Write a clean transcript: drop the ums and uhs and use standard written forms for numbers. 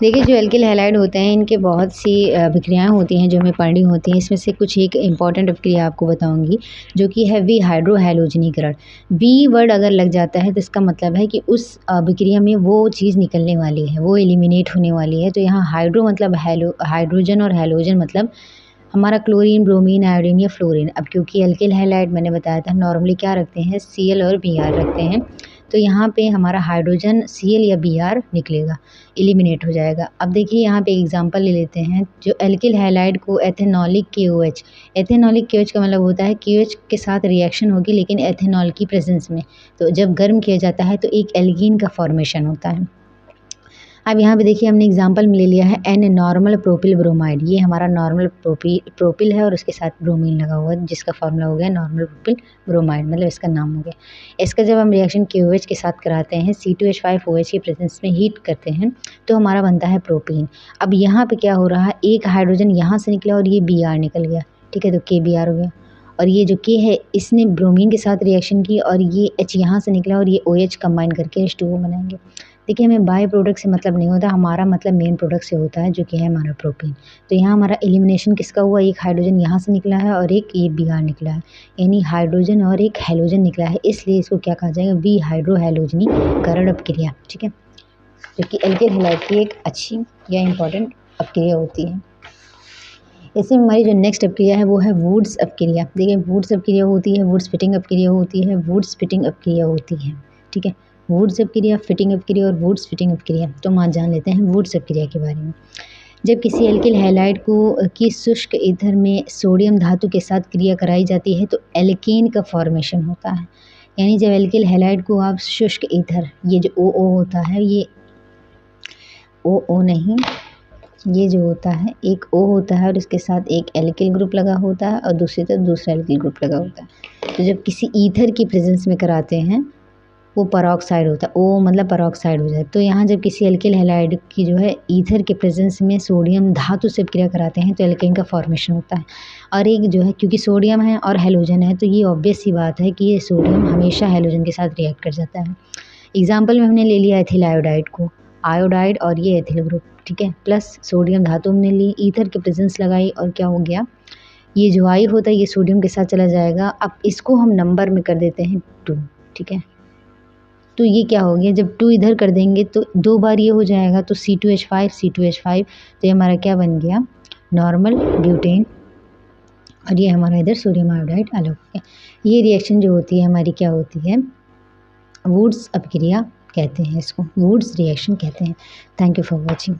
देखिए, जो alkyl halide होते हैं इनके बहुत सी अभिक्रियाएँ होती हैं जो हमें पढ़नी होती हैं। इसमें से कुछ एक इम्पॉर्टेंट अभिक्रिया आपको बताऊँगी जो कि है विहाइड्रोहैलोजनीकरण। वी वर्ड अगर लग जाता है तो इसका मतलब है कि उस अभिक्रिया में वो चीज़ निकलने वाली है, वो एलिमिनेट होने वाली है। तो यहाँ हाइड्रो मतलब हाइड्रोजन और हैलोजन मतलब हमारा क्लोरीन, ब्रोमीन, आयोडीन या फ्लोरीन। अब क्योंकि एल्किल हैलाइड मैंने बताया था नॉर्मली क्या रखते हैं, Cl और Br रखते हैं। तो यहाँ पे हमारा हाइड्रोजन Cl या Br निकलेगा, एलिमिनेट हो जाएगा। अब देखिए यहाँ पे एग्जांपल ले लेते हैं, जो एल्किल हैलाइड को एथेनॉलिक KOH, एथेनॉलिक KOH का मतलब होता है KOH के साथ रिएक्शन होगी लेकिन एथेनॉल की प्रेजेंस में। तो जब गर्म किया जाता है तो एक एल्कीन का फॉर्मेशन होता है। अब यहाँ पे देखिए हमने एग्जांपल में ले लिया है एन नॉर्मल प्रोपिल ब्रोमाइड। ये हमारा नॉर्मल प्रोपिल है और उसके साथ ब्रोमीन लगा हुआ है जिसका फॉर्मूला हो गया नॉर्मल प्रोपिल ब्रोमाइड, मतलब इसका नाम हो गया। इसका जब हम रिएक्शन KOH के साथ कराते हैं, C2H5OH की प्रेजेंस में हीट करते हैं तो हमारा बनता है प्रोपीन। अब यहाँ पे क्या हो रहा है, एक हाइड्रोजन यहाँ से निकला और ये Br निकल गया, ठीक है, तो KBr हो गया। और ये जो K है इसने ब्रोमीन के साथ रिएक्शन की और ये H यहाँ से निकला और ये OH कंबाइन करके H2O बनाएंगे। देखिए हमें बाय प्रोडक्ट से मतलब नहीं होता, हमारा मतलब मेन प्रोडक्ट से होता है जो कि है हमारा प्रोपीन। तो यहाँ हमारा एलिमिनेशन किसका हुआ, एक हाइड्रोजन यहाँ से निकला है और एक ये Br निकला है, यानी हाइड्रोजन और एक हैलोजन निकला है, इसलिए इसको क्या कहा जाएगा, विहाइड्रोहैलोजनीकरण अपक्रिया, ठीक है, जो कि एल्किल हैलाइड की एक अच्छी या इम्पॉर्टेंट अपक्रिया होती है। इसमें हमारी जो नेक्स्ट अपक्रिया है वो है वुड्स अपक्रिया। देखिए वुड्स अपक्रिया होती है, वुड्स फिटिंग अपक्रिया होती है, वुड्स फिटिंग अपक्रिया होती है, ठीक है, वुड्स अपक्रिया, फिटिंग अपक्रिया और वुड्स फिटिंग अपक्रिया। तो हम आज जान लेते हैं वुड्स अपक्रिया के बारे में। जब किसी एल्किल हैलाइड को की शुष्क ईथर में सोडियम धातु के साथ क्रिया कराई जाती है तो एल्केन का फॉर्मेशन होता है। यानी जब एल्किल हैलाइड को आप शुष्क ईथर, ये जो OO होता है, ये OO नहीं, ये जो होता है एक O होता है और इसके साथ एक एल्किल ग्रुप लगा होता है और दूसरी तरफ दूसरा एल्किल ग्रुप लगा होता है। तो जब किसी ईथर की प्रेजेंस में कराते हैं वो परऑक्साइड होता है, O मतलब परऑक्साइड हो जाए। तो यहाँ जब किसी एल्किल हैलाइड की जो है ईथर के प्रेजेंस में सोडियम धातु से क्रिया कराते हैं तो एल्केन का फॉर्मेशन होता है। और एक जो है क्योंकि सोडियम है और हैलोजन है तो ये ऑब्वियस सी बात है कि ये सोडियम हमेशा हैलोजन के साथ रिएक्ट कर जाता है। एग्जाम्पल में हमने ले लिया एथिल आयोडाइड को, आयोडाइड और ये एथिल ग्रुप, ठीक है, प्लस सोडियम धातु हमने ली, ईथर की प्रेजेंस लगाई और क्या हो गया, ये जो आई होता है ये सोडियम के साथ चला जाएगा। अब इसको हम नंबर में कर देते हैं 2, ठीक है, तो ये क्या हो गया, जब 2 इधर कर देंगे तो 2 बार ये हो जाएगा तो C2H5 तो ये हमारा क्या बन गया, नॉर्मल ब्यूटेन, और ये हमारा इधर सोडियम आयोडाइड अलग हो गया। ये रिएक्शन जो होती है हमारी क्या होती है, वुड्स अपक्रिया कहते हैं, इसको वुड्स रिएक्शन कहते हैं। Thank you for watching.